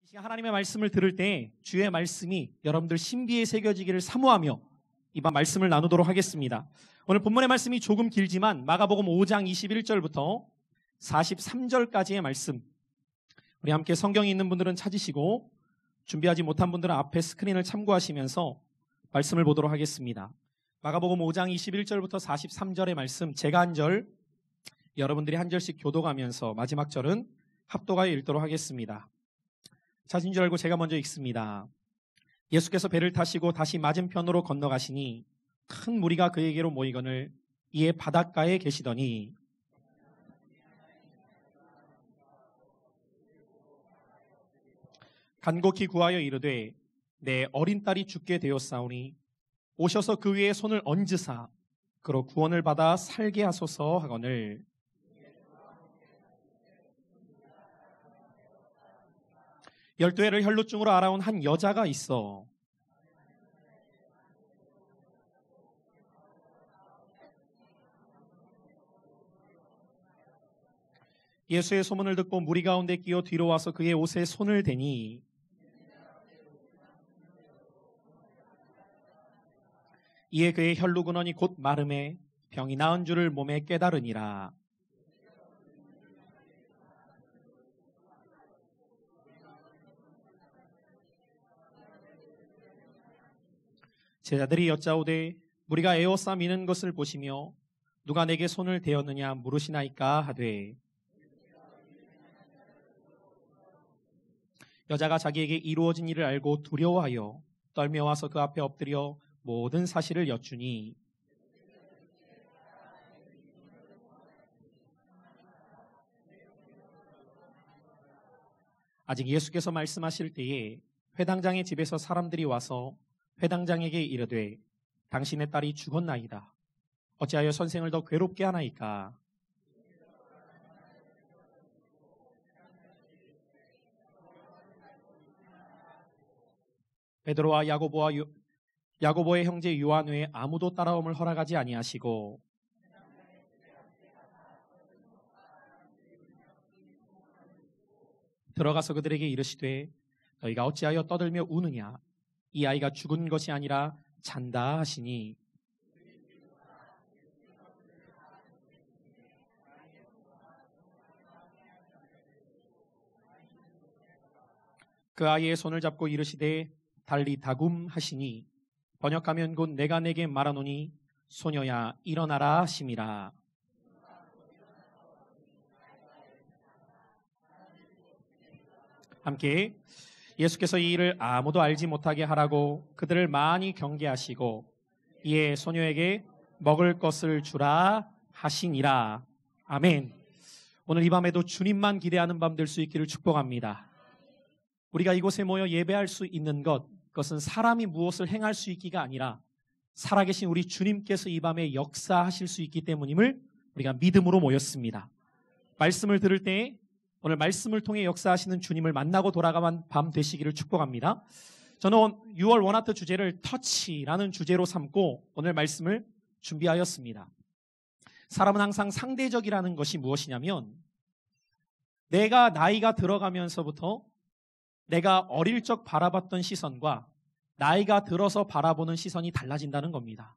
시간 하나님의 말씀을 들을 때 주의 말씀이 여러분들 신비에 새겨지기를 사모하며 이번 말씀을 나누도록 하겠습니다. 오늘 본문의 말씀이 조금 길지만 마가복음 5장 21절부터 43절까지의 말씀, 우리 함께 성경이 있는 분들은 찾으시고 준비하지 못한 분들은 앞에 스크린을 참고하시면서 말씀을 보도록 하겠습니다. 마가복음 5장 21절부터 43절의 말씀, 제가 한 절, 여러분들이 한 절씩 교독하면서 마지막 절은 합독하여 읽도록 하겠습니다. 찾은 줄 알고 제가 먼저 읽습니다. 예수께서 배를 타시고 다시 맞은편으로 건너가시니 큰 무리가 그에게로 모이거늘 이에 바닷가에 계시더니 간곡히 구하여 이르되 내 어린 딸이 죽게 되었사오니 오셔서 그 위에 손을 얹으사 그로 구원을 받아 살게 하소서 하거늘 열두 해를 혈루증으로 앓아온 한 여자가 있어 예수의 소문을 듣고 무리 가운데 끼어 뒤로 와서 그의 옷에 손을 대니 이에 그의 혈루 근원이 곧 마름에 병이 나은 줄을 몸에 깨달으니라. 제자들이 여짜오되 무리가 에워싸 미는 것을 보시며 누가 내게 손을 대었느냐 물으시나이까 하되 여자가 자기에게 이루어진 일을 알고 두려워하여 떨며 와서 그 앞에 엎드려 모든 사실을 여쭈니 아직 예수께서 말씀하실 때에 회당장의 집에서 사람들이 와서 회당장에게 이르되 당신의 딸이 죽었나이다. 어찌하여 선생을 더 괴롭게 하나이까? 베드로와 야고보의 형제 요한 외에 아무도 따라옴을 허락하지 아니하시고 들어가서 그들에게 이르시되 너희가 어찌하여 떠들며 우느냐? 이 아이가 죽은 것이 아니라 잔다 하시니 그 아이의 손을 잡고 이르시되 달리다굼 하시니 번역하면 곧 내가 내게 말하노니 소녀야 일어나라 하심이라. 함께 예수께서 이 일을 아무도 알지 못하게 하라고 그들을 많이 경계하시고 이에 소녀에게 먹을 것을 주라 하시니라. 아멘. 오늘 이 밤에도 주님만 기대하는 밤 될 수 있기를 축복합니다. 우리가 이곳에 모여 예배할 수 있는 그것은 사람이 무엇을 행할 수 있기가 아니라 살아계신 우리 주님께서 이 밤에 역사하실 수 있기 때문임을 우리가 믿음으로 모였습니다. 말씀을 들을 때 오늘 말씀을 통해 역사하시는 주님을 만나고 돌아가는 밤 되시기를 축복합니다. 저는 6월 원하트 주제를 터치라는 주제로 삼고 오늘 말씀을 준비하였습니다. 사람은 항상 상대적이라는 것이 무엇이냐면 내가 나이가 들어가면서부터 내가 어릴 적 바라봤던 시선과 나이가 들어서 바라보는 시선이 달라진다는 겁니다.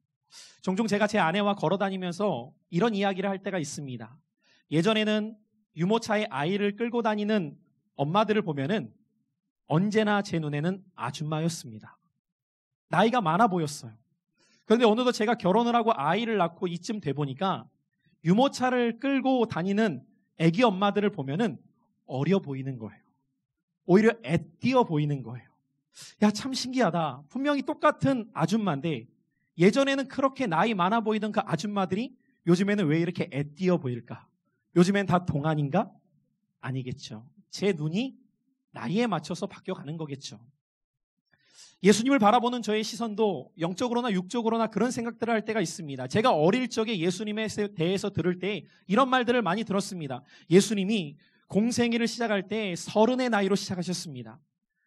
종종 제가 제 아내와 걸어다니면서 이런 이야기를 할 때가 있습니다. 예전에는 유모차에 아이를 끌고 다니는 엄마들을 보면은 언제나 제 눈에는 아줌마였습니다. 나이가 많아 보였어요. 그런데 어느덧 제가 결혼을 하고 아이를 낳고 이쯤 돼 보니까 유모차를 끌고 다니는 아기 엄마들을 보면은 어려 보이는 거예요. 오히려 애띄어 보이는 거예요. 야, 참 신기하다. 분명히 똑같은 아줌마인데 예전에는 그렇게 나이 많아 보이던 그 아줌마들이 요즘에는 왜 이렇게 애띄어 보일까? 요즘엔 다 동안인가? 아니겠죠. 제 눈이 나이에 맞춰서 바뀌어가는 거겠죠. 예수님을 바라보는 저의 시선도 영적으로나 육적으로나 그런 생각들을 할 때가 있습니다. 제가 어릴 적에 예수님에 대해서 들을 때 이런 말들을 많이 들었습니다. 예수님이 공생애를 시작할 때 30의 나이로 시작하셨습니다.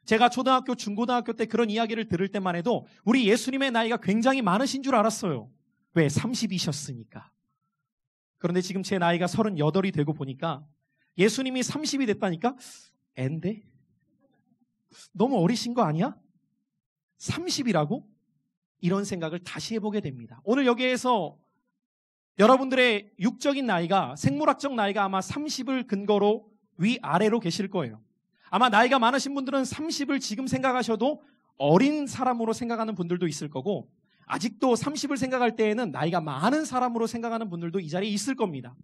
제가 초등학교, 중고등학교 때 그런 이야기를 들을 때만 해도 우리 예수님의 나이가 굉장히 많으신 줄 알았어요. 왜? 30이셨으니까. 그런데 지금 제 나이가 38이 되고 보니까 예수님이 30이 됐다니까? 앤데? 너무 어리신 거 아니야? 30이라고? 이런 생각을 다시 해보게 됩니다. 오늘 여기에서 여러분들의 육적인 나이가, 생물학적 나이가 아마 30을 근거로 위아래로 계실 거예요. 아마 나이가 많으신 분들은 30을 지금 생각하셔도 어린 사람으로 생각하는 분들도 있을 거고, 아직도 30을 생각할 때에는 나이가 많은 사람으로 생각하는 분들도 이 자리에 있을 겁니다.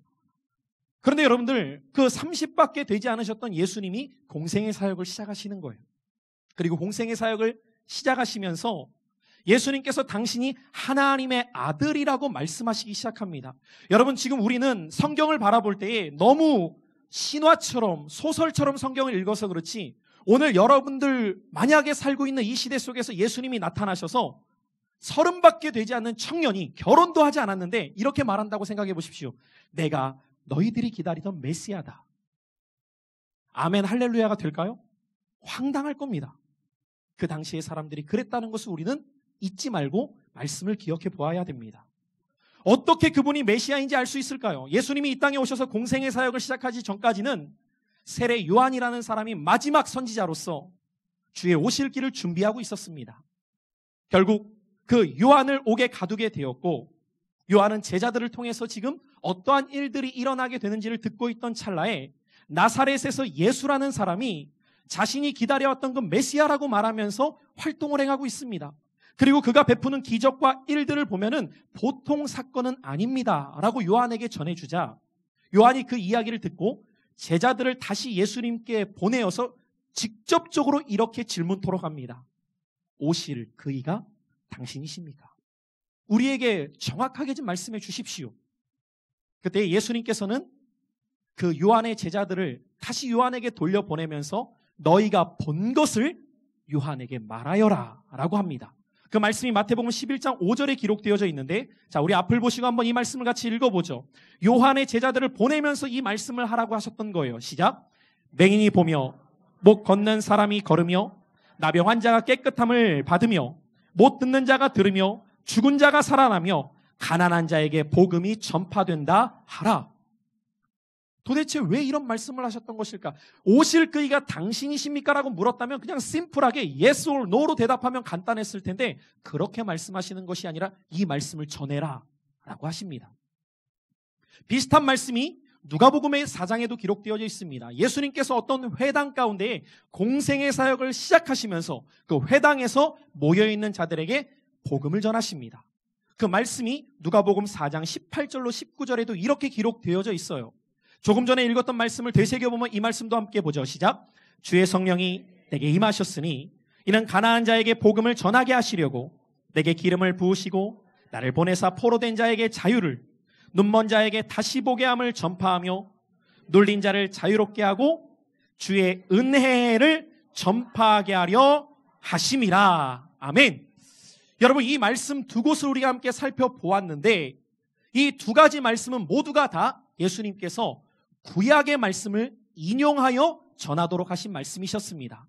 그런데 여러분들, 그 30밖에 되지 않으셨던 예수님이 공생의 사역을 시작하시는 거예요. 그리고 공생의 사역을 시작하시면서 예수님께서 당신이 하나님의 아들이라고 말씀하시기 시작합니다. 여러분, 지금 우리는 성경을 바라볼 때에 너무 신화처럼, 소설처럼 성경을 읽어서 그렇지, 오늘 여러분들 만약에 살고 있는 이 시대 속에서 예수님이 나타나셔서 30밖에 되지 않는 청년이 결혼도 하지 않았는데 이렇게 말한다고 생각해 보십시오. 내가 너희들이 기다리던 메시아다. 아멘, 할렐루야가 될까요? 황당할 겁니다. 그 당시의 사람들이 그랬다는 것을 우리는 잊지 말고 말씀을 기억해 보아야 됩니다. 어떻게 그분이 메시아인지 알 수 있을까요? 예수님이 이 땅에 오셔서 공생의 사역을 시작하기 전까지는 세례 요한이라는 사람이 마지막 선지자로서 주의 오실 길을 준비하고 있었습니다. 결국 그 요한을 옥에 가두게 되었고, 요한은 제자들을 통해서 지금 어떠한 일들이 일어나게 되는지를 듣고 있던 찰나에 나사렛에서 예수라는 사람이 자신이 기다려왔던 그 메시아라고 말하면서 활동을 행하고 있습니다. 그리고 그가 베푸는 기적과 일들을 보면은 보통 사건은 아닙니다 라고 요한에게 전해주자, 요한이 그 이야기를 듣고 제자들을 다시 예수님께 보내어서 직접적으로 이렇게 질문토록 합니다. 오실 그이가 당신이십니까? 우리에게 정확하게 좀 말씀해 주십시오. 그때 예수님께서는 그 요한의 제자들을 다시 요한에게 돌려보내면서 너희가 본 것을 요한에게 말하여라 라고 합니다. 그 말씀이 마태복음 11장 5절에 기록되어져 있는데, 자, 우리 앞을 보시고 한번 이 말씀을 같이 읽어보죠. 요한의 제자들을 보내면서 이 말씀을 하라고 하셨던 거예요. 시작. 맹인이 보며, 못 걷는 사람이 걸으며, 나병 환자가 깨끗함을 받으며, 못 듣는 자가 들으며, 죽은 자가 살아나며, 가난한 자에게 복음이 전파된다 하라. 도대체 왜 이런 말씀을 하셨던 것일까? 오실 그이가 당신이십니까? 라고 물었다면 그냥 심플하게 yes or no로 대답하면 간단했을 텐데, 그렇게 말씀하시는 것이 아니라 이 말씀을 전해라 라고 하십니다. 비슷한 말씀이 누가복음의 4장에도 기록되어져 있습니다. 예수님께서 어떤 회당 가운데 공생의 사역을 시작하시면서 그 회당에서 모여있는 자들에게 복음을 전하십니다. 그 말씀이 누가복음 4장 18절로 19절에도 이렇게 기록되어져 있어요. 조금 전에 읽었던 말씀을 되새겨보면 이 말씀도 함께 보죠. 시작. 주의 성령이 내게 임하셨으니 이는 가난한 자에게 복음을 전하게 하시려고 내게 기름을 부으시고 나를 보내사 포로된 자에게 자유를, 눈먼 자에게 다시 보게 함을 전파하며 눌린 자를 자유롭게 하고 주의 은혜를 전파하게 하려 하심이라. 아멘. 여러분, 이 말씀 두 곳을 우리가 함께 살펴보았는데 이 두 가지 말씀은 모두가 다 예수님께서 구약의 말씀을 인용하여 전하도록 하신 말씀이셨습니다.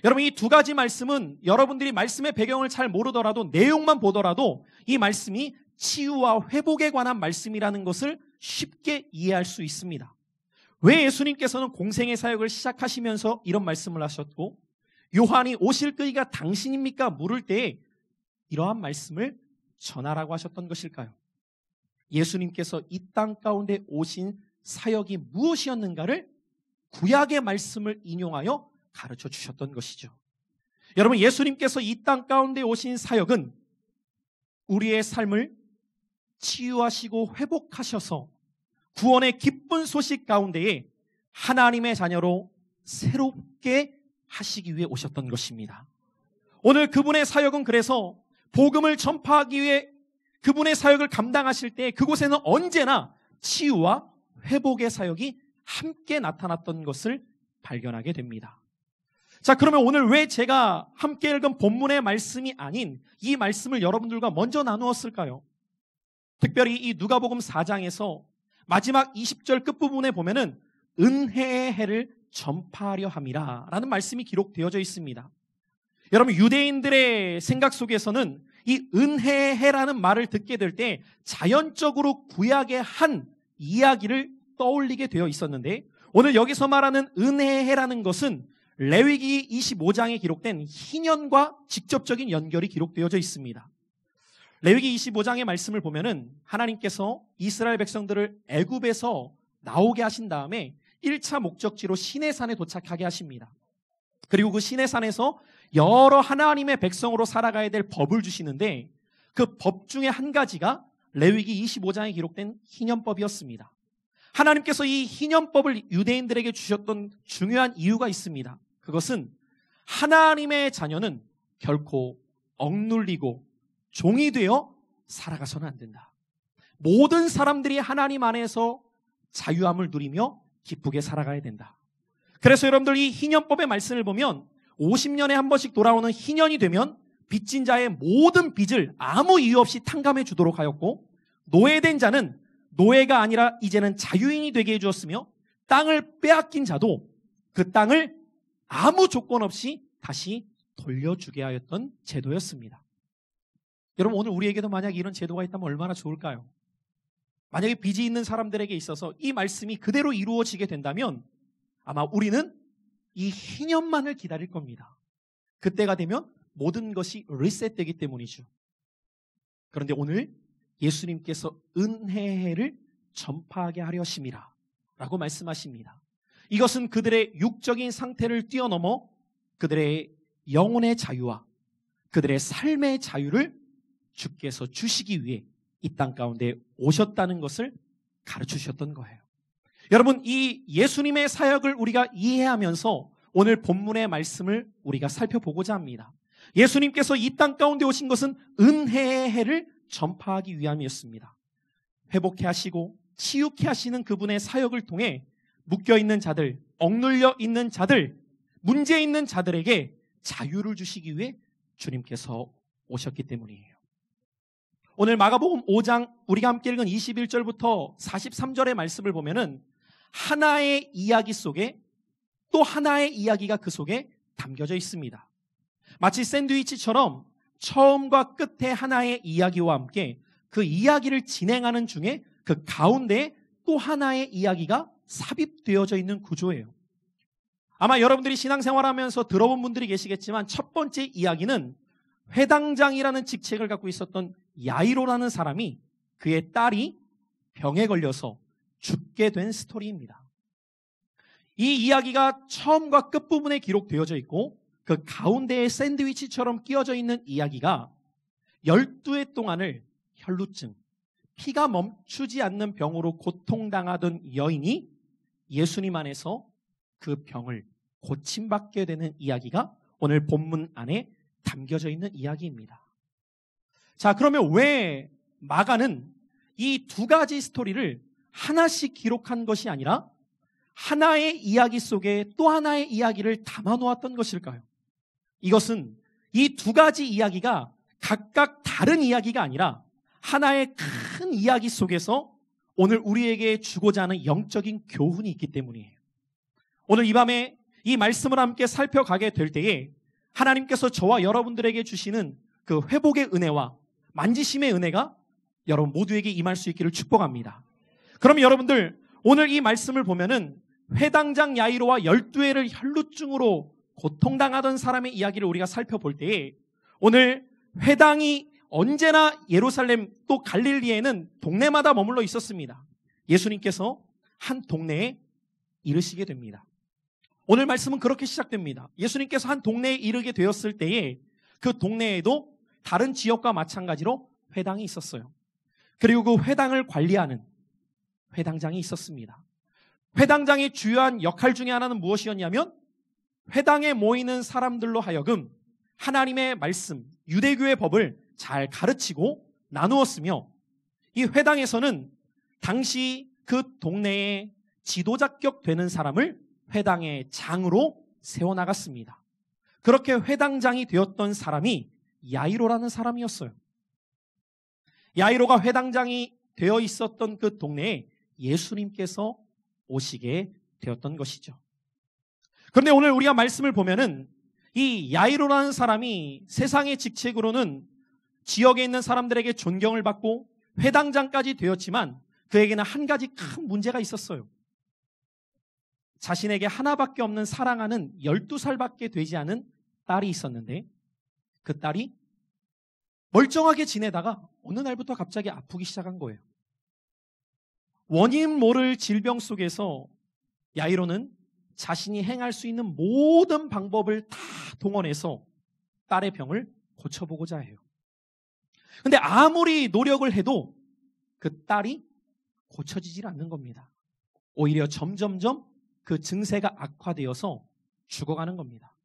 여러분, 이 두 가지 말씀은 여러분들이 말씀의 배경을 잘 모르더라도 내용만 보더라도 이 말씀이 치유와 회복에 관한 말씀이라는 것을 쉽게 이해할 수 있습니다. 왜 예수님께서는 공생의 사역을 시작하시면서 이런 말씀을 하셨고, 요한이 오실 그이가 당신입니까? 물을 때 이러한 말씀을 전하라고 하셨던 것일까요? 예수님께서 이 땅 가운데 오신 사역이 무엇이었는가를 구약의 말씀을 인용하여 가르쳐 주셨던 것이죠. 여러분, 예수님께서 이 땅 가운데 오신 사역은 우리의 삶을 치유하시고 회복하셔서 구원의 기쁜 소식 가운데에 하나님의 자녀로 새롭게 하시기 위해 오셨던 것입니다. 오늘 그분의 사역은 그래서 복음을 전파하기 위해 그분의 사역을 감당하실 때 그곳에는 언제나 치유와 회복의 사역이 함께 나타났던 것을 발견하게 됩니다. 자, 그러면 오늘 왜 제가 함께 읽은 본문의 말씀이 아닌 이 말씀을 여러분들과 먼저 나누었을까요? 특별히 이 누가복음 4장에서 마지막 20절 끝부분에 보면은 은혜의 해를 전파하려 함이라 라는 말씀이 기록되어져 있습니다. 여러분, 유대인들의 생각 속에서는 이 은혜의 해라는 말을 듣게 될 때 자연적으로 구약의 한 이야기를 떠올리게 되어 있었는데, 오늘 여기서 말하는 은혜의 해라는 것은 레위기 25장에 기록된 희년과 직접적인 연결이 기록되어져 있습니다. 레위기 25장의 말씀을 보면은 하나님께서 이스라엘 백성들을 애굽에서 나오게 하신 다음에 1차 목적지로 시내산에 도착하게 하십니다. 그리고 그 시내산에서 여러 하나님의 백성으로 살아가야 될 법을 주시는데 그 법 중에 한 가지가 레위기 25장에 기록된 희년법이었습니다. 하나님께서 이 희년법을 유대인들에게 주셨던 중요한 이유가 있습니다. 그것은 하나님의 자녀는 결코 억눌리고 종이 되어 살아가서는 안 된다. 모든 사람들이 하나님 안에서 자유함을 누리며 기쁘게 살아가야 된다. 그래서 여러분들 이 희년법의 말씀을 보면 50년에 한 번씩 돌아오는 희년이 되면 빚진 자의 모든 빚을 아무 이유 없이 탕감해 주도록 하였고, 노예된 자는 노예가 아니라 이제는 자유인이 되게 해주었으며, 땅을 빼앗긴 자도 그 땅을 아무 조건 없이 다시 돌려주게 하였던 제도였습니다. 여러분, 오늘 우리에게도 만약에 이런 제도가 있다면 얼마나 좋을까요? 만약에 빚이 있는 사람들에게 있어서 이 말씀이 그대로 이루어지게 된다면 아마 우리는 이 희년만을 기다릴 겁니다. 그때가 되면 모든 것이 리셋되기 때문이죠. 그런데 오늘 예수님께서 은혜의 해를 전파하게 하려 하심이라 라고 말씀하십니다. 이것은 그들의 육적인 상태를 뛰어넘어 그들의 영혼의 자유와 그들의 삶의 자유를 주께서 주시기 위해 이 땅 가운데 오셨다는 것을 가르치셨던 거예요. 여러분, 이 예수님의 사역을 우리가 이해하면서 오늘 본문의 말씀을 우리가 살펴보고자 합니다. 예수님께서 이 땅 가운데 오신 것은 은혜의 해를 전파하기 위함이었습니다. 회복해 하시고 치유케 하시는 그분의 사역을 통해 묶여있는 자들, 억눌려 있는 자들, 문제 있는 자들에게 자유를 주시기 위해 주님께서 오셨기 때문이에요. 오늘 마가복음 5장 우리가 함께 읽은 21절부터 43절의 말씀을 보면은 하나의 이야기 속에 또 하나의 이야기가 그 속에 담겨져 있습니다. 마치 샌드위치처럼 처음과 끝에 하나의 이야기와 함께 그 이야기를 진행하는 중에 그 가운데에 또 하나의 이야기가 삽입되어져 있는 구조예요. 아마 여러분들이 신앙생활하면서 들어본 분들이 계시겠지만 첫 번째 이야기는 회당장이라는 직책을 갖고 있었던 야이로라는 사람이 그의 딸이 병에 걸려서 죽게 된 스토리입니다. 이 이야기가 처음과 끝부분에 기록되어져 있고 그 가운데에 샌드위치처럼 끼어져 있는 이야기가 12해 동안을 혈루증, 피가 멈추지 않는 병으로 고통당하던 여인이 예수님 안에서 그 병을 고침받게 되는 이야기가 오늘 본문 안에 담겨져 있는 이야기입니다. 자, 그러면 왜 마가는 이 두 가지 스토리를 하나씩 기록한 것이 아니라 하나의 이야기 속에 또 하나의 이야기를 담아놓았던 것일까요? 이것은 이 두 가지 이야기가 각각 다른 이야기가 아니라 하나의 큰 이야기 속에서 오늘 우리에게 주고자 하는 영적인 교훈이 있기 때문이에요. 오늘 이 밤에 이 말씀을 함께 살펴가게 될 때에 하나님께서 저와 여러분들에게 주시는 그 회복의 은혜와 만지심의 은혜가 여러분 모두에게 임할 수 있기를 축복합니다. 그럼 여러분들 오늘 이 말씀을 보면은 회당장 야이로와 12해를 혈루증으로 고통당하던 사람의 이야기를 우리가 살펴볼 때에 오늘 회당이 언제나 예루살렘 또 갈릴리에는 동네마다 머물러 있었습니다. 예수님께서 한 동네에 이르시게 됩니다. 오늘 말씀은 그렇게 시작됩니다. 예수님께서 한 동네에 이르게 되었을 때에 그 동네에도 다른 지역과 마찬가지로 회당이 있었어요. 그리고 그 회당을 관리하는 회당장이 있었습니다. 회당장의 주요한 역할 중에 하나는 무엇이었냐면 회당에 모이는 사람들로 하여금 하나님의 말씀, 유대교의 법을 잘 가르치고 나누었으며 이 회당에서는 당시 그 동네의 지도자격 되는 사람을 회당의 장으로 세워나갔습니다. 그렇게 회당장이 되었던 사람이 야이로라는 사람이었어요. 야이로가 회당장이 되어 있었던 그 동네에 예수님께서 오시게 되었던 것이죠. 그런데 오늘 우리가 말씀을 보면은 이 야이로라는 사람이 세상의 직책으로는 지역에 있는 사람들에게 존경을 받고 회당장까지 되었지만 그에게는 한 가지 큰 문제가 있었어요. 자신에게 하나밖에 없는 사랑하는 12살밖에 되지 않은 딸이 있었는데 그 딸이 멀쩡하게 지내다가 어느 날부터 갑자기 아프기 시작한 거예요. 원인 모를 질병 속에서 야이로는 자신이 행할 수 있는 모든 방법을 다 동원해서 딸의 병을 고쳐보고자 해요. 근데 아무리 노력을 해도 그 딸이 고쳐지질 않는 겁니다. 오히려 점점점 그 증세가 악화되어서 죽어가는 겁니다.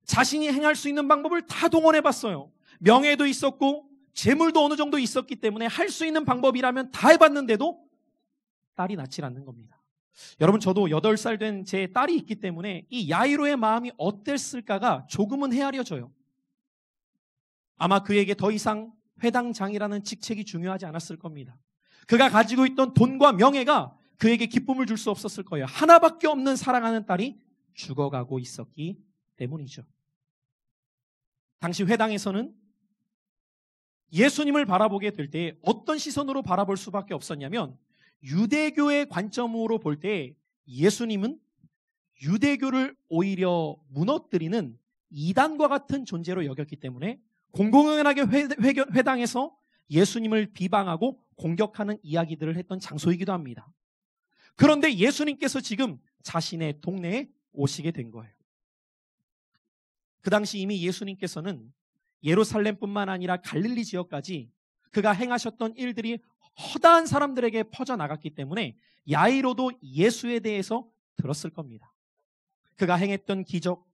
자신이 행할 수 있는 방법을 다 동원해봤어요. 명예도 있었고 재물도 어느 정도 있었기 때문에 할 수 있는 방법이라면 다 해봤는데도 딸이 낫질 않는 겁니다. 여러분, 저도 8살 된 제 딸이 있기 때문에 이 야이로의 마음이 어땠을까가 조금은 헤아려져요. 아마 그에게 더 이상 회당장이라는 직책이 중요하지 않았을 겁니다. 그가 가지고 있던 돈과 명예가 그에게 기쁨을 줄 수 없었을 거예요. 하나밖에 없는 사랑하는 딸이 죽어가고 있었기 때문이죠. 당시 회당에서는 예수님을 바라보게 될 때 어떤 시선으로 바라볼 수밖에 없었냐면 유대교의 관점으로 볼 때 예수님은 유대교를 오히려 무너뜨리는 이단과 같은 존재로 여겼기 때문에 공공연하게 회당에서 예수님을 비방하고 공격하는 이야기들을 했던 장소이기도 합니다. 그런데 예수님께서 지금 자신의 동네에 오시게 된 거예요. 그 당시 이미 예수님께서는 예루살렘뿐만 아니라 갈릴리 지역까지 그가 행하셨던 일들이 허다한 사람들에게 퍼져나갔기 때문에 야이로도 예수에 대해서 들었을 겁니다. 그가 행했던 기적,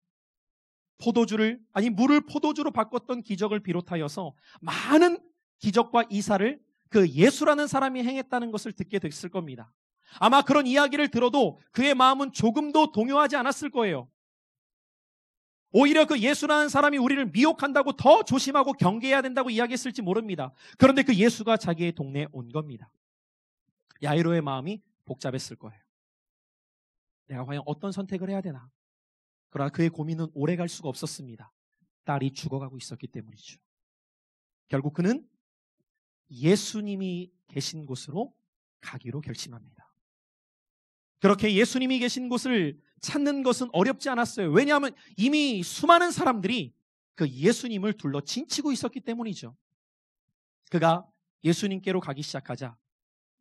물을 포도주로 바꿨던 기적을 비롯하여서 많은 기적과 이사를 그 예수라는 사람이 행했다는 것을 듣게 됐을 겁니다. 아마 그런 이야기를 들어도 그의 마음은 조금도 동요하지 않았을 거예요. 오히려 그 예수라는 사람이 우리를 미혹한다고 더 조심하고 경계해야 된다고 이야기했을지 모릅니다. 그런데 그 예수가 자기의 동네에 온 겁니다. 야이로의 마음이 복잡했을 거예요. 내가 과연 어떤 선택을 해야 되나? 그러나 그의 고민은 오래 갈 수가 없었습니다. 딸이 죽어가고 있었기 때문이죠. 결국 그는 예수님이 계신 곳으로 가기로 결심합니다. 그렇게 예수님이 계신 곳을 찾는 것은 어렵지 않았어요. 왜냐하면 이미 수많은 사람들이 그 예수님을 둘러 진치고 있었기 때문이죠. 그가 예수님께로 가기 시작하자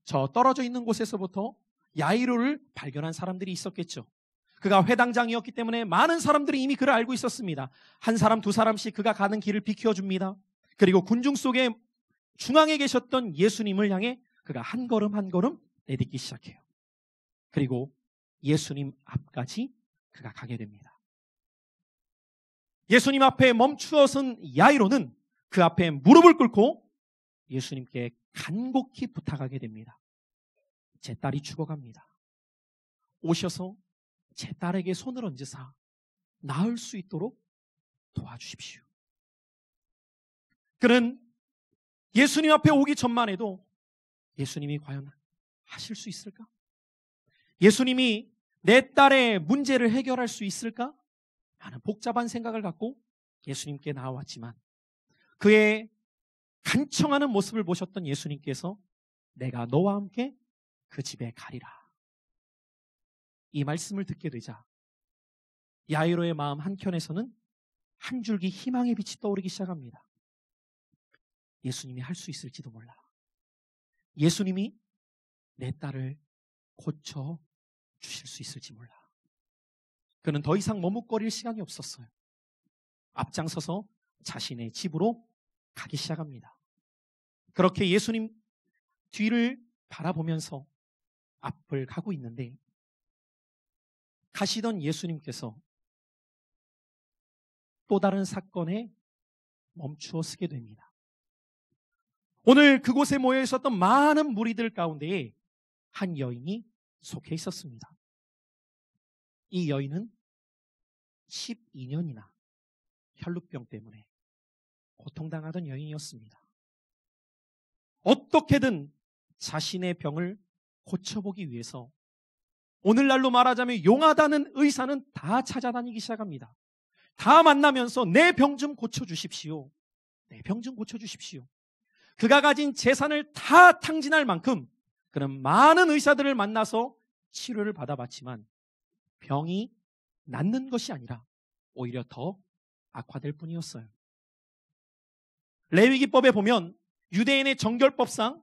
저 떨어져 있는 곳에서부터 야이로를 발견한 사람들이 있었겠죠. 그가 회당장이었기 때문에 많은 사람들이 이미 그를 알고 있었습니다. 한 사람, 두 사람씩 그가 가는 길을 비켜줍니다. 그리고 군중 속에 중앙에 계셨던 예수님을 향해 그가 한 걸음 한 걸음 내딛기 시작해요. 그리고 예수님 앞까지 그가 가게 됩니다. 예수님 앞에 멈추어 선 야이로는 그 앞에 무릎을 꿇고 예수님께 간곡히 부탁하게 됩니다. 제 딸이 죽어갑니다. 오셔서 제 딸에게 손을 얹으사 나을 수 있도록 도와주십시오. 그는 예수님 앞에 오기 전만 해도 예수님이 과연 하실 수 있을까? 예수님이 내 딸의 문제를 해결할 수 있을까? 하는 복잡한 생각을 갖고 예수님께 나왔지만 그의 간청하는 모습을 보셨던 예수님께서 내가 너와 함께 그 집에 가리라. 이 말씀을 듣게 되자 야이로의 마음 한켠에서는 한 줄기 희망의 빛이 떠오르기 시작합니다. 예수님이 할 수 있을지도 몰라. 예수님이 내 딸을 고쳐 주실 수 있을지 몰라. 그는 더 이상 머뭇거릴 시간이 없었어요. 앞장서서 자신의 집으로 가기 시작합니다. 그렇게 예수님 뒤를 바라보면서 앞을 가고 있는데 가시던 예수님께서 또 다른 사건에 멈추어 서게 됩니다. 오늘 그곳에 모여 있었던 많은 무리들 가운데에 한 여인이 속해 있었습니다. 이 여인은 12년이나 혈루병 때문에 고통당하던 여인이었습니다. 어떻게든 자신의 병을 고쳐보기 위해서 오늘날로 말하자면 용하다는 의사는 다 찾아다니기 시작합니다. 다 만나면서 내 병 좀 고쳐주십시오. 내 병 좀 고쳐주십시오. 그가 가진 재산을 다 탕진할 만큼 그는 많은 의사들을 만나서 치료를 받아봤지만 병이 낫는 것이 아니라 오히려 더 악화될 뿐이었어요. 레위기법에 보면 유대인의 정결법상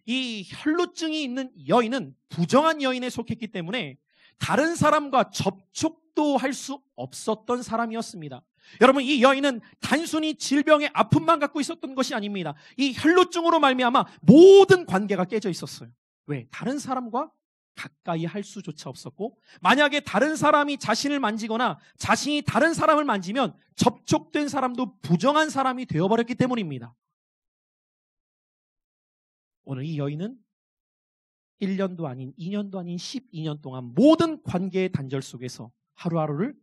이 혈루증이 있는 여인은 부정한 여인에 속했기 때문에 다른 사람과 접촉도 할 수 없었던 사람이었습니다. 여러분, 이 여인은 단순히 질병의 아픔만 갖고 있었던 것이 아닙니다. 이 혈루증으로 말미암아 모든 관계가 깨져 있었어요. 왜? 다른 사람과 가까이 할 수조차 없었고, 만약에 다른 사람이 자신을 만지거나 자신이 다른 사람을 만지면 접촉된 사람도 부정한 사람이 되어버렸기 때문입니다. 오늘 이 여인은 1년도 아닌 2년도 아닌 12년 동안 모든 관계의 단절 속에서 하루하루를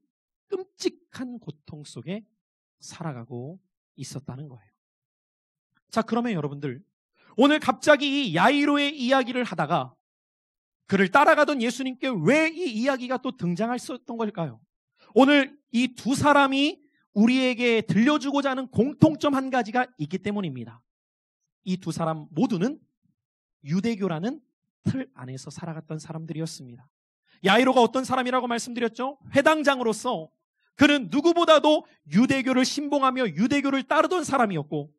끔찍한 고통 속에 살아가고 있었다는 거예요. 자, 그러면 여러분들, 오늘 갑자기 이 야이로의 이야기를 하다가 그를 따라가던 예수님께 왜 이 이야기가 또 등장했었던 걸까요? 오늘 이 두 사람이 우리에게 들려주고자 하는 공통점 한 가지가 있기 때문입니다. 이 두 사람 모두는 유대교라는 틀 안에서 살아갔던 사람들이었습니다. 야이로가 어떤 사람이라고 말씀드렸죠? 회당장으로서 그는 누구보다도 유대교를 신봉하며 유대교를 따르던 사람이었고,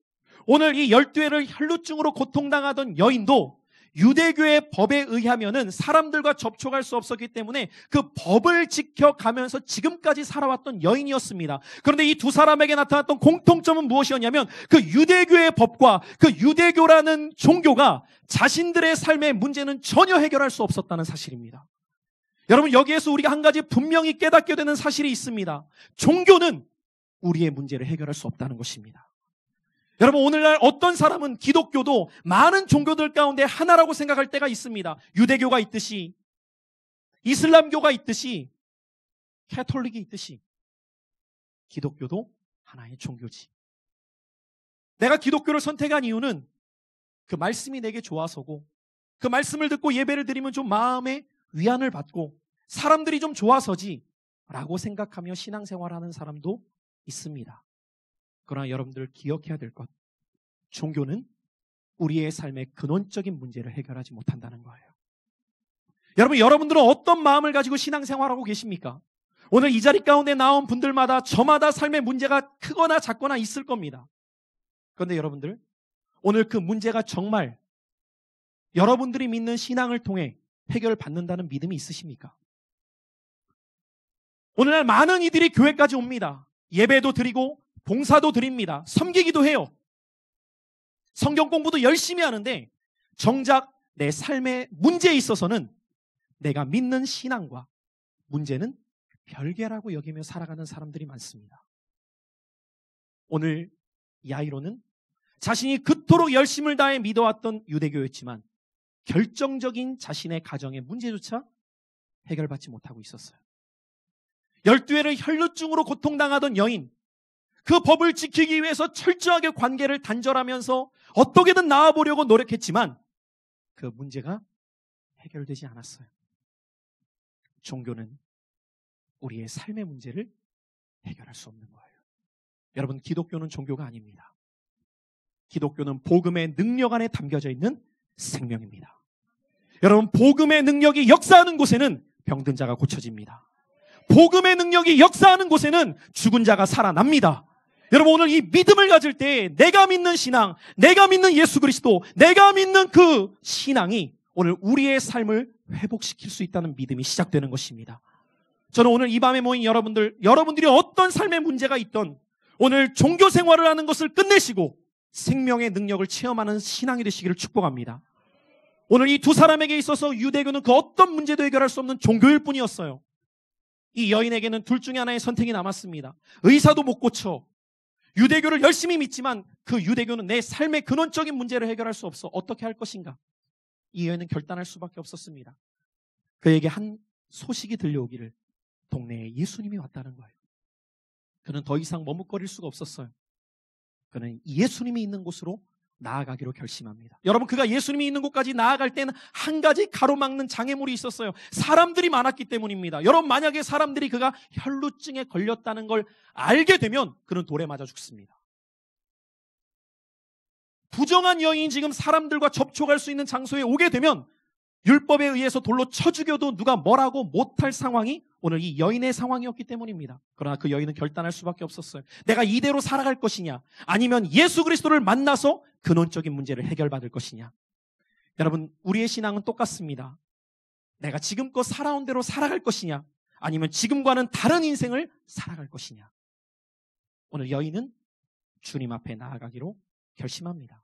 오늘 이 12회를 혈루증으로 고통당하던 여인도 유대교의 법에 의하면은 사람들과 접촉할 수 없었기 때문에 그 법을 지켜가면서 지금까지 살아왔던 여인이었습니다. 그런데 이 두 사람에게 나타났던 공통점은 무엇이었냐면 그 유대교의 법과 그 유대교라는 종교가 자신들의 삶의 문제는 전혀 해결할 수 없었다는 사실입니다. 여러분, 여기에서 우리가 한 가지 분명히 깨닫게 되는 사실이 있습니다. 종교는 우리의 문제를 해결할 수 없다는 것입니다. 여러분, 오늘날 어떤 사람은 기독교도 많은 종교들 가운데 하나라고 생각할 때가 있습니다. 유대교가 있듯이, 이슬람교가 있듯이, 캐톨릭이 있듯이 기독교도 하나의 종교지. 내가 기독교를 선택한 이유는 그 말씀이 내게 좋아서고, 그 말씀을 듣고 예배를 드리면 좀 마음에 위안을 받고 사람들이 좀 좋아서지 라고 생각하며 신앙생활하는 사람도 있습니다. 그러나 여러분들 기억해야 될 것, 종교는 우리의 삶의 근원적인 문제를 해결하지 못한다는 거예요. 여러분들은 어떤 마음을 가지고 신앙생활하고 계십니까? 오늘 이 자리 가운데 나온 분들마다 저마다 삶의 문제가 크거나 작거나 있을 겁니다. 그런데 여러분들, 오늘 그 문제가 정말 여러분들이 믿는 신앙을 통해 해결받는다는 믿음이 있으십니까? 오늘날 많은 이들이 교회까지 옵니다. 예배도 드리고 봉사도 드립니다. 섬기기도 해요. 성경 공부도 열심히 하는데 정작 내 삶의 문제에 있어서는 내가 믿는 신앙과 문제는 별개라고 여기며 살아가는 사람들이 많습니다. 오늘 야이로는 자신이 그토록 열심을 다해 믿어왔던 유대교였지만 결정적인 자신의 가정의 문제조차 해결받지 못하고 있었어요. 12회를 혈루증으로 고통당하던 여인, 그 법을 지키기 위해서 철저하게 관계를 단절하면서 어떻게든 나아보려고 노력했지만 그 문제가 해결되지 않았어요. 종교는 우리의 삶의 문제를 해결할 수 없는 거예요. 여러분, 기독교는 종교가 아닙니다. 기독교는 복음의 능력 안에 담겨져 있는 생명입니다. 여러분, 복음의 능력이 역사하는 곳에는 병든 자가 고쳐집니다. 복음의 능력이 역사하는 곳에는 죽은 자가 살아납니다. 여러분, 오늘 이 믿음을 가질 때 내가 믿는 신앙, 내가 믿는 예수 그리스도, 내가 믿는 그 신앙이 오늘 우리의 삶을 회복시킬 수 있다는 믿음이 시작되는 것입니다. 저는 오늘 이 밤에 모인 여러분들이 어떤 삶의 문제가 있던 오늘 종교 생활을 하는 것을 끝내시고 생명의 능력을 체험하는 신앙이 되시기를 축복합니다. 오늘 이 두 사람에게 있어서 유대교는 그 어떤 문제도 해결할 수 없는 종교일 뿐이었어요. 이 여인에게는 둘 중에 하나의 선택이 남았습니다. 의사도 못 고쳐. 유대교를 열심히 믿지만 그 유대교는 내 삶의 근원적인 문제를 해결할 수 없어. 어떻게 할 것인가? 이 여인은 결단할 수밖에 없었습니다. 그에게 한 소식이 들려오기를 동네에 예수님이 왔다는 거예요. 그는 더 이상 머뭇거릴 수가 없었어요. 그는 예수님이 있는 곳으로 나아가기로 결심합니다. 여러분, 그가 예수님이 있는 곳까지 나아갈 때는 한 가지 가로막는 장애물이 있었어요. 사람들이 많았기 때문입니다. 여러분, 만약에 사람들이 그가 혈루증에 걸렸다는 걸 알게 되면 그는 돌에 맞아 죽습니다. 부정한 여인이 지금 사람들과 접촉할 수 있는 장소에 오게 되면 율법에 의해서 돌로 쳐 죽여도 누가 뭐라고 못할 상황이 오늘 이 여인의 상황이었기 때문입니다. 그러나 그 여인은 결단할 수밖에 없었어요. 내가 이대로 살아갈 것이냐, 아니면 예수 그리스도를 만나서 근원적인 문제를 해결받을 것이냐. 여러분, 우리의 신앙은 똑같습니다. 내가 지금껏 살아온 대로 살아갈 것이냐, 아니면 지금과는 다른 인생을 살아갈 것이냐. 오늘 여인은 주님 앞에 나아가기로 결심합니다.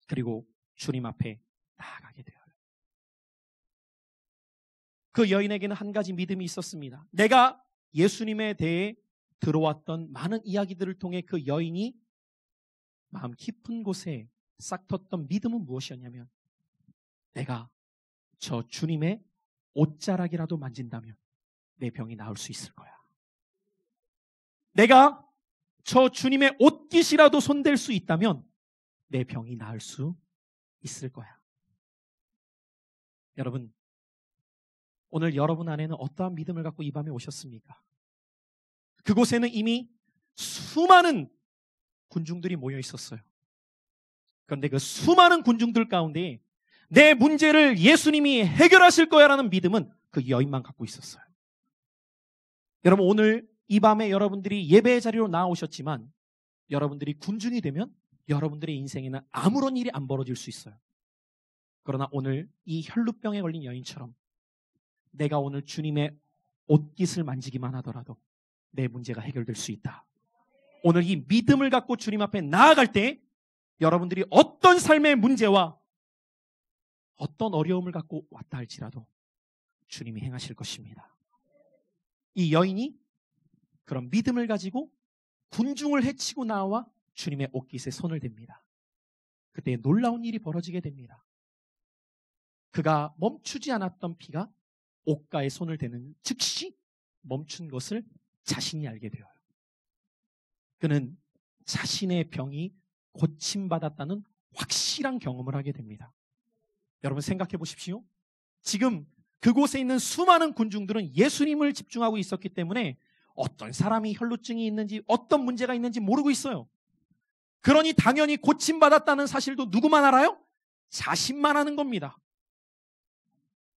그리고 주님 앞에 나아가게 돼요. 그 여인에게는 한 가지 믿음이 있었습니다. 내가 예수님에 대해 들어왔던 많은 이야기들을 통해 그 여인이 마음 깊은 곳에 싹텄던 믿음은 무엇이었냐면, 내가 저 주님의 옷자락이라도 만진다면 내 병이 나을 수 있을 거야. 내가 저 주님의 옷깃이라도 손댈 수 있다면 내 병이 나을 수 있을 거야. 여러분, 오늘 여러분 안에는 어떠한 믿음을 갖고 이 밤에 오셨습니까? 그곳에는 이미 수많은 군중들이 모여 있었어요. 그런데 그 수많은 군중들 가운데 내 문제를 예수님이 해결하실 거야라는 믿음은 그 여인만 갖고 있었어요. 여러분, 오늘 이 밤에 여러분들이 예배의 자리로 나오셨지만 여러분들이 군중이 되면 여러분들의 인생에는 아무런 일이 안 벌어질 수 있어요. 그러나 오늘 이 혈루병에 걸린 여인처럼 내가 오늘 주님의 옷깃을 만지기만 하더라도 내 문제가 해결될 수 있다. 오늘 이 믿음을 갖고 주님 앞에 나아갈 때 여러분들이 어떤 삶의 문제와 어떤 어려움을 갖고 왔다 할지라도 주님이 행하실 것입니다. 이 여인이 그런 믿음을 가지고 군중을 헤치고 나와 주님의 옷깃에 손을 댑니다. 그때 놀라운 일이 벌어지게 됩니다. 그가 멈추지 않았던 피가 옷가에 손을 대는 즉시 멈춘 것을 자신이 알게 되어요. 그는 자신의 병이 고침받았다는 확실한 경험을 하게 됩니다. 여러분, 생각해 보십시오. 지금 그곳에 있는 수많은 군중들은 예수님을 집중하고 있었기 때문에 어떤 사람이 혈루증이 있는지 어떤 문제가 있는지 모르고 있어요. 그러니 당연히 고침받았다는 사실도 누구만 알아요? 자신만 아는 겁니다.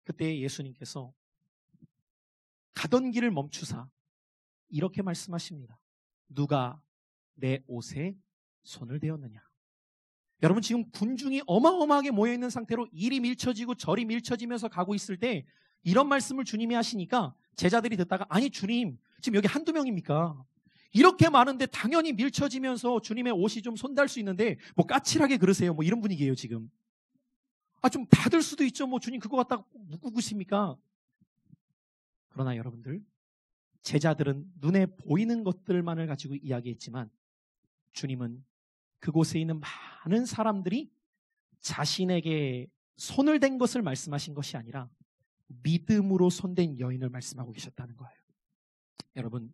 그때 예수님께서 가던 길을 멈추사 이렇게 말씀하십니다. 누가 내 옷에 손을 대었느냐. 여러분, 지금 군중이 어마어마하게 모여있는 상태로 이리 밀쳐지고 저리 밀쳐지면서 가고 있을 때 이런 말씀을 주님이 하시니까 제자들이 듣다가, 아니 주님, 지금 여기 한두 명입니까? 이렇게 많은데 당연히 밀쳐지면서 주님의 옷이 좀 손댈 수 있는데 뭐 까칠하게 그러세요. 뭐 이런 분위기예요 지금. 좀 받을 수도 있죠. 뭐 주님 그거 갖다가 묻고 계십니까? 그러나 여러분들, 제자들은 눈에 보이는 것들만을 가지고 이야기했지만 주님은 그곳에 있는 많은 사람들이 자신에게 손을 댄 것을 말씀하신 것이 아니라 믿음으로 손댄 여인을 말씀하고 계셨다는 거예요. 여러분,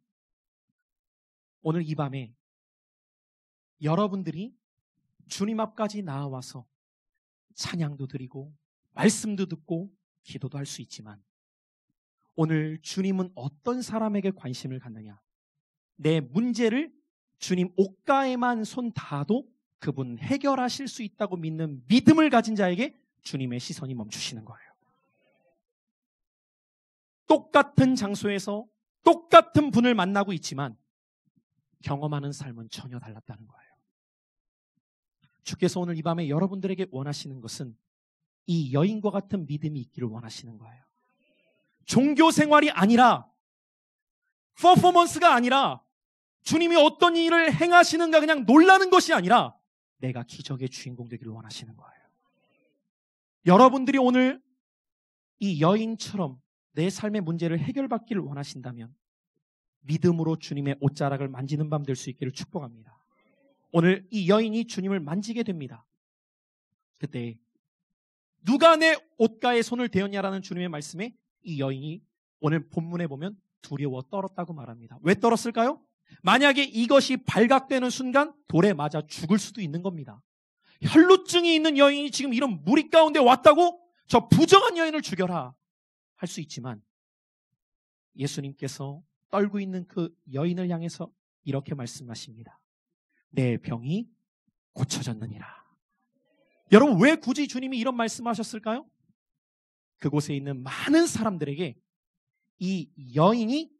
오늘 이 밤에 여러분들이 주님 앞까지 나와서 찬양도 드리고 말씀도 듣고 기도도 할 수 있지만 오늘 주님은 어떤 사람에게 관심을 갖느냐? 내 문제를 주님 옷가에만 손 닿아도 그분 해결하실 수 있다고 믿는 믿음을 가진 자에게 주님의 시선이 멈추시는 거예요. 똑같은 장소에서 똑같은 분을 만나고 있지만 경험하는 삶은 전혀 달랐다는 거예요. 주께서 오늘 이 밤에 여러분들에게 원하시는 것은 이 여인과 같은 믿음이 있기를 원하시는 거예요. 종교 생활이 아니라, 퍼포먼스가 아니라, 주님이 어떤 일을 행하시는가 그냥 놀라는 것이 아니라 내가 기적의 주인공 되기를 원하시는 거예요. 여러분들이 오늘 이 여인처럼 내 삶의 문제를 해결받기를 원하신다면 믿음으로 주님의 옷자락을 만지는 밤 될 수 있기를 축복합니다. 오늘 이 여인이 주님을 만지게 됩니다. 그때 누가 내 옷가에 손을 대었냐라는 주님의 말씀에 이 여인이 오늘 본문에 보면 두려워 떨었다고 말합니다. 왜 떨었을까요? 만약에 이것이 발각되는 순간 돌에 맞아 죽을 수도 있는 겁니다. 혈루증이 있는 여인이 지금 이런 무리 가운데 왔다고 저 부정한 여인을 죽여라 할 수 있지만 예수님께서 떨고 있는 그 여인을 향해서 이렇게 말씀하십니다. 내 병이 고쳐졌느니라. 여러분, 왜 굳이 주님이 이런 말씀하셨을까요? 그곳에 있는 많은 사람들에게 이 여인이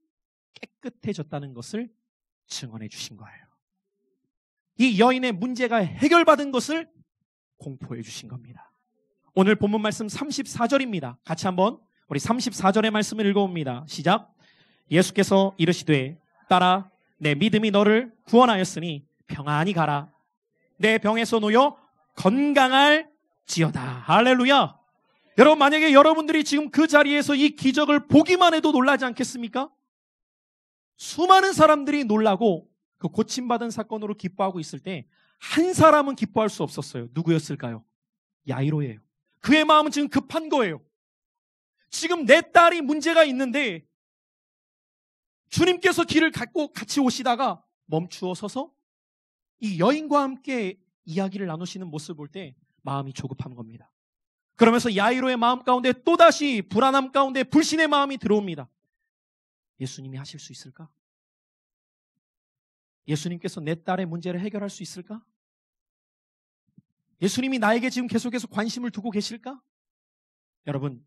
깨끗해졌다는 것을 증언해 주신 거예요. 이 여인의 문제가 해결받은 것을 공포해 주신 겁니다. 오늘 본문 말씀 34절입니다. 같이 한번 우리 34절의 말씀을 읽어봅니다. 시작. 예수께서 이르시되 딸아 내 믿음이 너를 구원하였으니 평안히 가라. 내 병에서 놓여 건강할지어다. 할렐루야. 여러분, 만약에 여러분들이 지금 그 자리에서 이 기적을 보기만 해도 놀라지 않겠습니까? 수많은 사람들이 놀라고 그 고침받은 사건으로 기뻐하고 있을 때 한 사람은 기뻐할 수 없었어요. 누구였을까요? 야이로예요. 그의 마음은 지금 급한 거예요. 지금 내 딸이 문제가 있는데 주님께서 길을 갖고 같이 오시다가 멈추어 서서 이 여인과 함께 이야기를 나누시는 모습을 볼 때 마음이 조급한 겁니다. 그러면서 야이로의 마음 가운데 또다시 불안함 가운데 불신의 마음이 들어옵니다. 예수님이 하실 수 있을까? 예수님께서 내 딸의 문제를 해결할 수 있을까? 예수님이 나에게 지금 계속해서 관심을 두고 계실까? 여러분,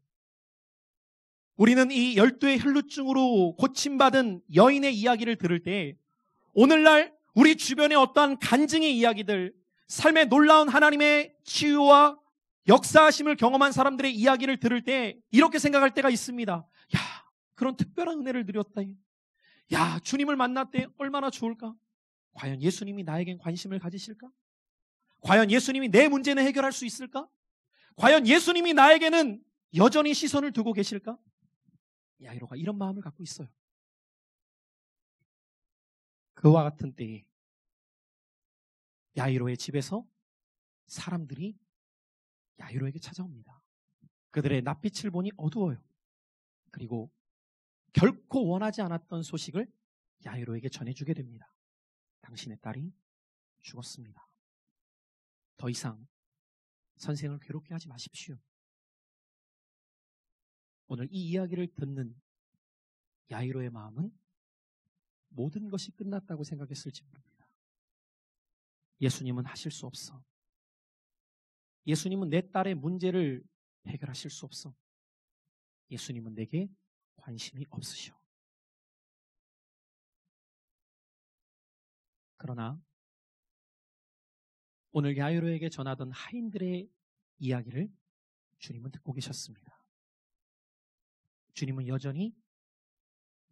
우리는 이 12의 혈루증으로 고침받은 여인의 이야기를 들을 때 오늘날 우리 주변의 어떠한 간증의 이야기들, 삶의 놀라운 하나님의 치유와 역사하심을 경험한 사람들의 이야기를 들을 때 이렇게 생각할 때가 있습니다. 야, 그런 특별한 은혜를 누렸다. 야, 주님을 만났대. 얼마나 좋을까? 과연 예수님이 나에겐 관심을 가지실까? 과연 예수님이 내 문제는 해결할 수 있을까? 과연 예수님이 나에게는 여전히 시선을 두고 계실까? 야이로가 이런 마음을 갖고 있어요. 그와 같은 때에 야이로의 집에서 사람들이 야이로에게 찾아옵니다. 그들의 낯빛을 보니 어두워요. 그리고 결코 원하지 않았던 소식을 야이로에게 전해주게 됩니다. 당신의 딸이 죽었습니다. 더 이상 선생을 괴롭게 하지 마십시오. 오늘 이 이야기를 듣는 야이로의 마음은 모든 것이 끝났다고 생각했을지 모릅니다. 예수님은 하실 수 없어. 예수님은 내 딸의 문제를 해결하실 수 없어. 예수님은 내게 관심이 없으시오. 그러나 오늘 야이로에게 전하던 하인들의 이야기를 주님은 듣고 계셨습니다. 주님은 여전히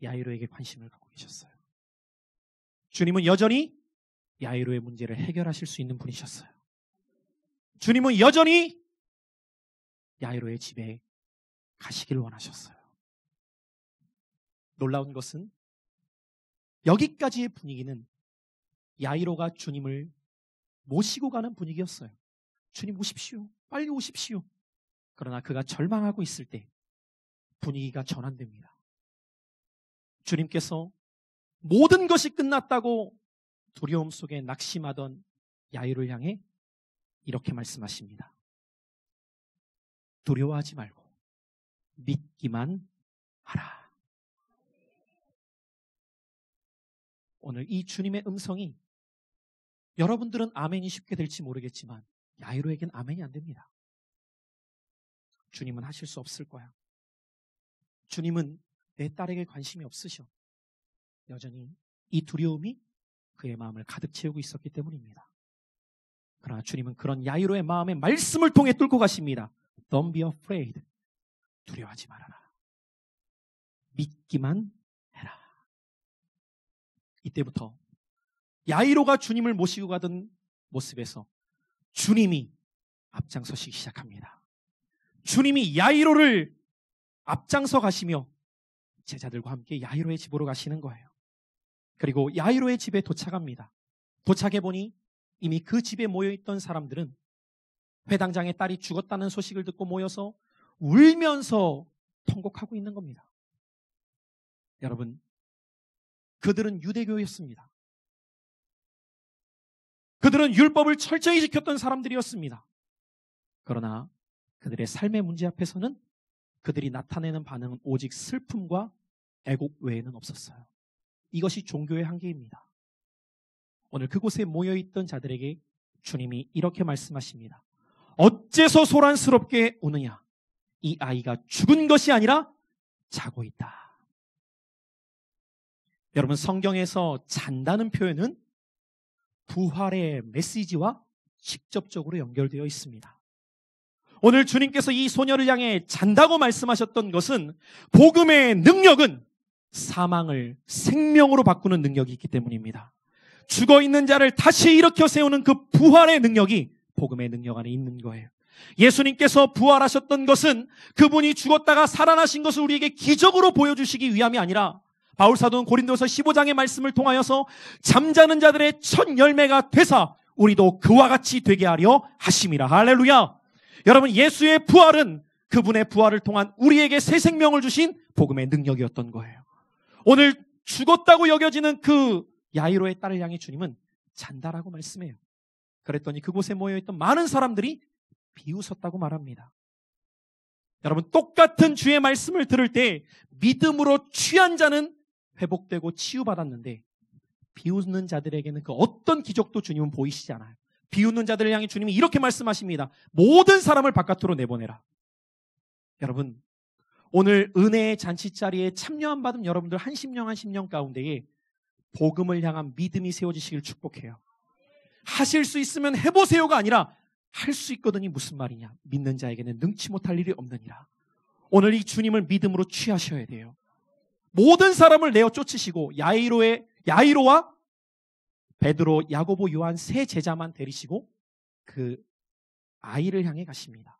야이로에게 관심을 갖고 계셨어요. 주님은 여전히 야이로의 문제를 해결하실 수 있는 분이셨어요. 주님은 여전히 야이로의 집에 가시길 원하셨어요. 놀라운 것은 여기까지의 분위기는 야이로가 주님을 모시고 가는 분위기였어요. 주님 오십시오. 빨리 오십시오. 그러나 그가 절망하고 있을 때 분위기가 전환됩니다. 주님께서 모든 것이 끝났다고 두려움 속에 낙심하던 야이로를 향해 이렇게 말씀하십니다. 두려워하지 말고 믿기만 하라. 오늘 이 주님의 음성이 여러분들은 아멘이 쉽게 될지 모르겠지만 야이로에겐 아멘이 안 됩니다. 주님은 하실 수 없을 거야. 주님은 내 딸에게 관심이 없으셔. 여전히 이 두려움이 그의 마음을 가득 채우고 있었기 때문입니다. 그러나 주님은 그런 야이로의 마음에 말씀을 통해 뚫고 가십니다. Don't be afraid. 두려워하지 말아라. 믿기만 해라. 이때부터 야이로가 주님을 모시고 가던 모습에서 주님이 앞장서시기 시작합니다. 주님이 야이로를 앞장서 가시며 제자들과 함께 야이로의 집으로 가시는 거예요. 그리고 야이로의 집에 도착합니다. 도착해 보니 이미 그 집에 모여있던 사람들은 회당장의 딸이 죽었다는 소식을 듣고 모여서 울면서 통곡하고 있는 겁니다. 여러분, 그들은 유대교였습니다. 그들은 율법을 철저히 지켰던 사람들이었습니다. 그러나 그들의 삶의 문제 앞에서는 그들이 나타내는 반응은 오직 슬픔과 애곡 외에는 없었어요. 이것이 종교의 한계입니다. 오늘 그곳에 모여있던 자들에게 주님이 이렇게 말씀하십니다. 어째서 소란스럽게 우느냐? 이 아이가 죽은 것이 아니라 자고 있다. 여러분, 성경에서 잔다는 표현은 부활의 메시지와 직접적으로 연결되어 있습니다. 오늘 주님께서 이 소녀를 향해 잔다고 말씀하셨던 것은 복음의 능력은 사망을 생명으로 바꾸는 능력이 있기 때문입니다. 죽어있는 자를 다시 일으켜 세우는 그 부활의 능력이 복음의 능력 안에 있는 거예요. 예수님께서 부활하셨던 것은 그분이 죽었다가 살아나신 것을 우리에게 기적으로 보여주시기 위함이 아니라 바울사도는 고린도서 15장의 말씀을 통하여서 잠자는 자들의 첫 열매가 되사 우리도 그와 같이 되게 하려 하심이라. 할렐루야. 여러분, 예수의 부활은 그분의 부활을 통한 우리에게 새 생명을 주신 복음의 능력이었던 거예요. 오늘 죽었다고 여겨지는 그 야이로의 딸을 향해 주님은 잔다라고 말씀해요. 그랬더니 그곳에 모여있던 많은 사람들이 비웃었다고 말합니다. 여러분, 똑같은 주의 말씀을 들을 때 믿음으로 취한 자는 회복되고 치유받았는데 비웃는 자들에게는 그 어떤 기적도 주님은 보이시지 않아요. 비웃는 자들을 향해 주님이 이렇게 말씀하십니다. 모든 사람을 바깥으로 내보내라. 여러분, 오늘 은혜의 잔치자리에 참여 안 받은 여러분들 한 심령 가운데에 복음을 향한 믿음이 세워지시길 축복해요. 하실 수 있으면 해보세요가 아니라 할 수 있거든이 무슨 말이냐. 믿는 자에게는 능치 못할 일이 없느니라. 오늘 이 주님을 믿음으로 취하셔야 돼요. 모든 사람을 내어 쫓으시고 야이로와 베드로, 야고보, 요한 세 제자만 데리시고 그 아이를 향해 가십니다.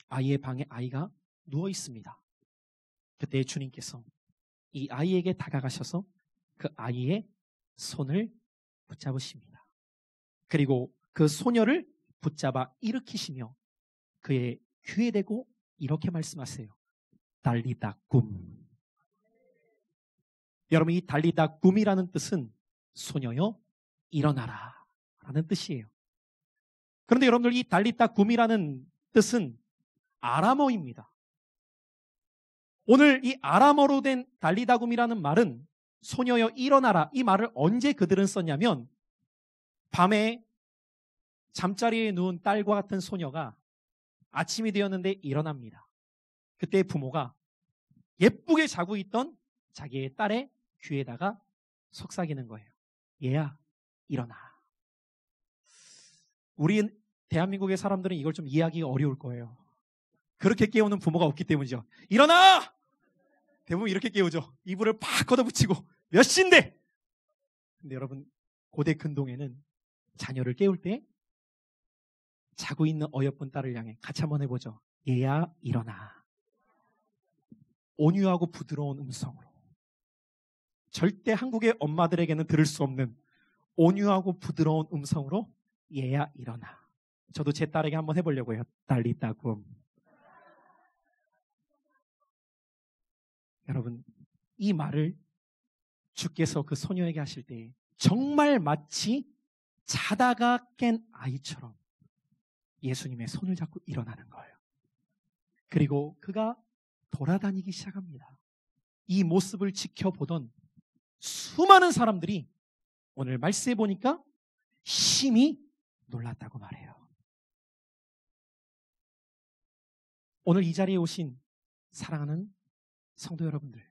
아이의 방에 아이가 누워 있습니다. 그때 주님께서 이 아이에게 다가가셔서 그 아이의 손을 붙잡으십니다. 그리고 그 소녀를 붙잡아 일으키시며 그의 귀에 대고 이렇게 말씀하세요. 달리다 굼. 여러분, 이 달리다 굼이라는 뜻은 소녀여 일어나라 라는 뜻이에요. 그런데 여러분들, 이 달리다 굼이라는 뜻은 아람어입니다. 오늘 이 아람어로 된 달리다 굼이라는 말은 소녀여 일어나라, 이 말을 언제 그들은 썼냐면 밤에 잠자리에 누운 딸과 같은 소녀가 아침이 되었는데 일어납니다. 그때 부모가 예쁘게 자고 있던 자기의 딸의 귀에다가 속삭이는 거예요. 얘야, 일어나. 우리 대한민국의 사람들은 이걸 좀 이해하기가 어려울 거예요. 그렇게 깨우는 부모가 없기 때문이죠. 일어나! 대부분 이렇게 깨우죠. 이불을 팍 걷어붙이고 몇 시인데? 근데 여러분, 고대 근동에는 자녀를 깨울 때 자고 있는 어여쁜 딸을 향해 같이 한번 해보죠. 얘야, 일어나. 온유하고 부드러운 음성으로. 절대 한국의 엄마들에게는 들을 수 없는 온유하고 부드러운 음성으로 얘야, 일어나. 저도 제 딸에게 한번 해보려고 해요. 달리다 굼. 여러분, 이 말을 주께서 그 소녀에게 하실 때 정말 마치 자다가 깬 아이처럼 예수님의 손을 잡고 일어나는 거예요. 그리고 그가 돌아다니기 시작합니다. 이 모습을 지켜보던 수많은 사람들이 오늘 말씀해 보니까 심히 놀랐다고 말해요. 오늘 이 자리에 오신 사랑하는 성도 여러분들,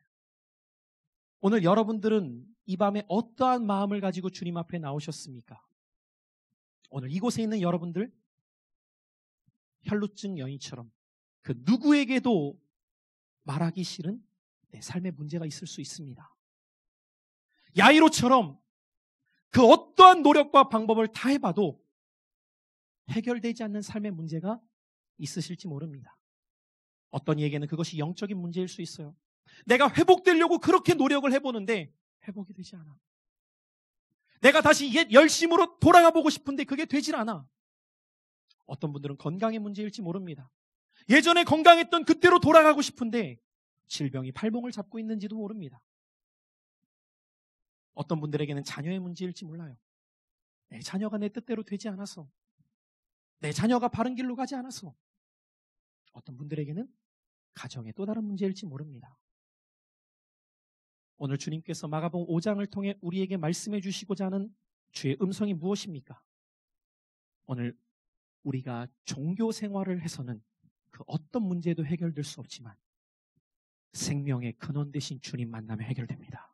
오늘 여러분들은 이 밤에 어떠한 마음을 가지고 주님 앞에 나오셨습니까? 오늘 이곳에 있는 여러분들, 혈루증 여인처럼 그 누구에게도 말하기 싫은 내 삶의 문제가 있을 수 있습니다. 야이로처럼 그 어떠한 노력과 방법을 다 해봐도 해결되지 않는 삶의 문제가 있으실지 모릅니다. 어떤 이에게는 그것이 영적인 문제일 수 있어요. 내가 회복되려고 그렇게 노력을 해보는데 회복이 되지 않아. 내가 다시 옛 열심으로 돌아가 보고 싶은데 그게 되질 않아. 어떤 분들은 건강의 문제일지 모릅니다. 예전에 건강했던 그때로 돌아가고 싶은데 질병이 팔봉을 잡고 있는지도 모릅니다. 어떤 분들에게는 자녀의 문제일지 몰라요. 내 자녀가 내 뜻대로 되지 않아서, 내 자녀가 바른 길로 가지 않아서. 어떤 분들에게는 가정의 또 다른 문제일지 모릅니다. 오늘 주님께서 마가복음 5장을 통해 우리에게 말씀해 주시고자 하는 주의 음성이 무엇입니까? 오늘 우리가 종교 생활을 해서는 그 어떤 문제도 해결될 수 없지만 생명의 근원 되신 주님 만나면 해결됩니다.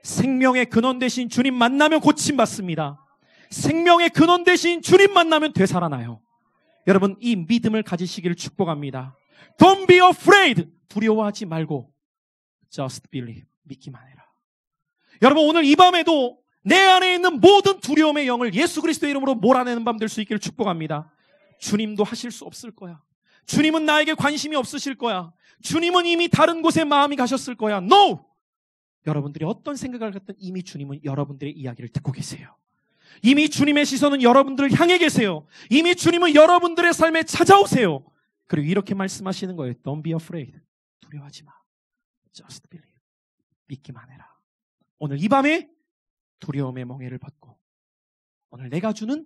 생명의 근원 되신 주님 만나면 고침받습니다. 생명의 근원 되신 주님 만나면 되살아나요. 여러분, 이 믿음을 가지시기를 축복합니다. Don't be afraid. 두려워하지 말고 just believe. 믿기만 해라. 여러분, 오늘 이 밤에도 내 안에 있는 모든 두려움의 영을 예수 그리스도의 이름으로 몰아내는 밤 될 수 있기를 축복합니다. 주님도 하실 수 없을 거야. 주님은 나에게 관심이 없으실 거야. 주님은 이미 다른 곳에 마음이 가셨을 거야. No! 여러분들이 어떤 생각을 갖든 이미 주님은 여러분들의 이야기를 듣고 계세요. 이미 주님의 시선은 여러분들을 향해 계세요. 이미 주님은 여러분들의 삶에 찾아오세요. 그리고 이렇게 말씀하시는 거예요. Don't be afraid. 두려워하지 마. Just believe. 믿기만 해라. 오늘 이 밤에 두려움의 멍에를 벗고 오늘 내가 주는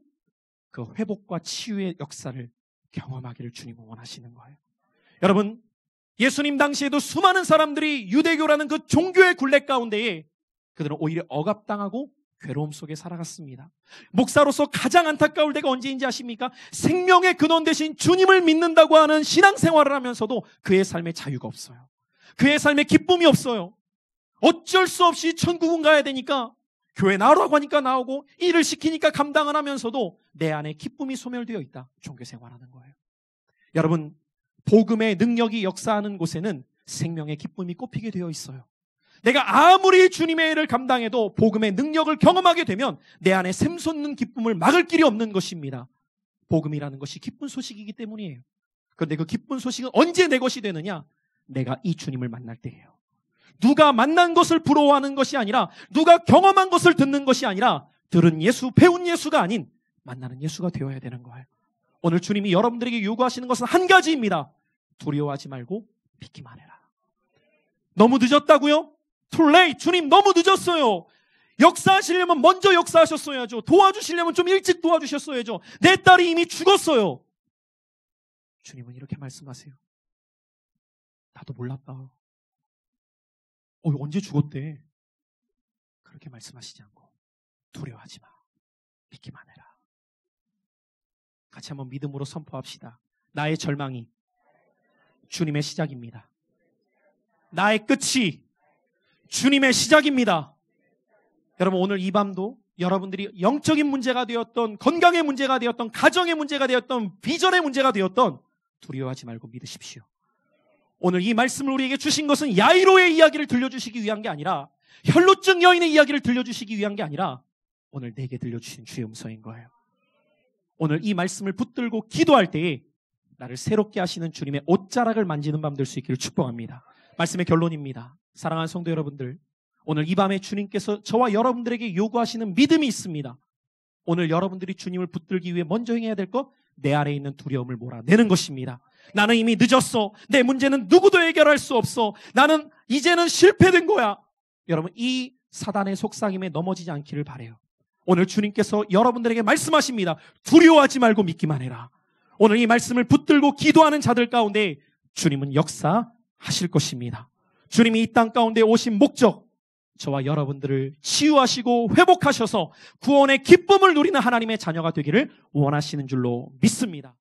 그 회복과 치유의 역사를 경험하기를 주님은 원하시는 거예요. 여러분, 예수님 당시에도 수많은 사람들이 유대교라는 그 종교의 굴레 가운데에 그들은 오히려 억압당하고 괴로움 속에 살아갔습니다. 목사로서 가장 안타까울 때가 언제인지 아십니까? 생명의 근원 되신 주님을 믿는다고 하는 신앙생활을 하면서도 그의 삶에 자유가 없어요. 그의 삶에 기쁨이 없어요. 어쩔 수 없이 천국은 가야 되니까 교회 나오라고 하니까 나오고 일을 시키니까 감당을 하면서도 내 안에 기쁨이 소멸되어 있다. 종교생활하는 거예요. 여러분, 복음의 능력이 역사하는 곳에는 생명의 기쁨이 꼽히게 되어 있어요. 내가 아무리 주님의 일을 감당해도 복음의 능력을 경험하게 되면 내 안에 샘솟는 기쁨을 막을 길이 없는 것입니다. 복음이라는 것이 기쁜 소식이기 때문이에요. 그런데 그 기쁜 소식은 언제 내 것이 되느냐? 내가 이 주님을 만날 때예요. 누가 만난 것을 부러워하는 것이 아니라, 누가 경험한 것을 듣는 것이 아니라, 들은 예수, 배운 예수가 아닌 만나는 예수가 되어야 되는 거예요. 오늘 주님이 여러분들에게 요구하시는 것은 한 가지입니다. 두려워하지 말고 믿기만 해라. 너무 늦었다고요? Too late. 주님 너무 늦었어요. 역사하시려면 먼저 역사하셨어야죠. 도와주시려면 좀 일찍 도와주셨어야죠. 내 딸이 이미 죽었어요. 주님은 이렇게 말씀하세요. 나도 몰랐다. 언제 죽었대? 그렇게 말씀하시지 않고 두려워하지 마. 믿기만 해라. 같이 한번 믿음으로 선포합시다. 나의 절망이 주님의 시작입니다. 나의 끝이 주님의 시작입니다. 여러분, 오늘 이 밤도 여러분들이 영적인 문제가 되었던, 건강의 문제가 되었던, 가정의 문제가 되었던, 비전의 문제가 되었던, 두려워하지 말고 믿으십시오. 오늘 이 말씀을 우리에게 주신 것은 야이로의 이야기를 들려주시기 위한 게 아니라, 혈루증 여인의 이야기를 들려주시기 위한 게 아니라 오늘 내게 들려주신 주의 음성인 거예요. 오늘 이 말씀을 붙들고 기도할 때에 나를 새롭게 하시는 주님의 옷자락을 만지는 밤 될 수 있기를 축복합니다. 말씀의 결론입니다. 사랑하는 성도 여러분들, 오늘 이 밤에 주님께서 저와 여러분들에게 요구하시는 믿음이 있습니다. 오늘 여러분들이 주님을 붙들기 위해 먼저 행해야 될 것, 내 안에 있는 두려움을 몰아내는 것입니다. 나는 이미 늦었어. 내 문제는 누구도 해결할 수 없어. 나는 이제는 실패된 거야. 여러분, 이 사단의 속삭임에 넘어지지 않기를 바라요. 오늘 주님께서 여러분들에게 말씀하십니다. 두려워하지 말고 믿기만 해라. 오늘 이 말씀을 붙들고 기도하는 자들 가운데 주님은 역사하실 것입니다. 주님이 이 땅 가운데 오신 목적, 저와 여러분들을 치유하시고 회복하셔서 구원의 기쁨을 누리는 하나님의 자녀가 되기를 원하시는 줄로 믿습니다.